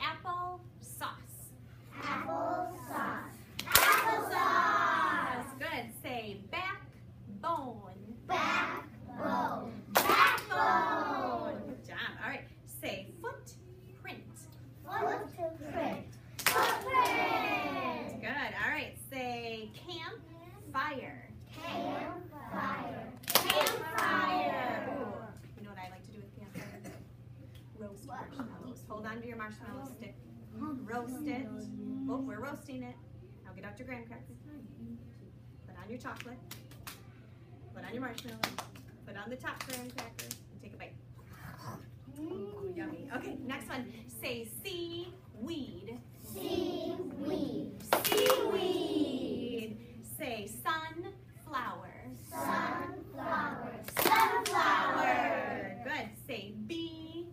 apple sauce. Applesauce. Applesauce. Good. Say backbone. Backbone. Backbone. Good job. All right. Say footprint. Footprint. Footprint. Good. All right. Say campfire. Campfire. Campfire. Ooh. You know what I like to do with campfire? Roast marshmallows. Hold on to your marshmallow stick. Roast it. Oh, we're roasting it. Now get out your graham crackers. Put on your chocolate. Put on your marshmallow. Put on the top graham cracker and take a bite. Ooh, yummy. Okay, next one. Say seaweed. Seaweed. Seaweed. Say sunflower. Sunflower. Sunflower. Good. Say beehive.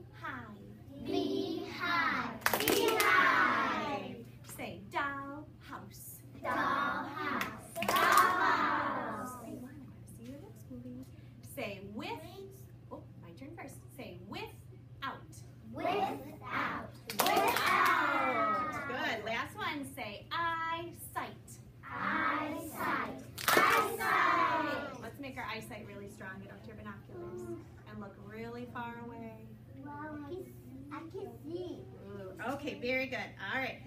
Beehive. Beehive. Say dollhouse. Dollhouse. Dollhouse. Great one. I want to see your lips moving. Say with. Oh, my turn first. Say without. Without. Without. Good. Last one. Say eyesight. Eyesight. Eyesight. Let's make our eyesight really strong. Get up to your binoculars and look really far away. Wow, I can see. Ooh, okay, very good. All right.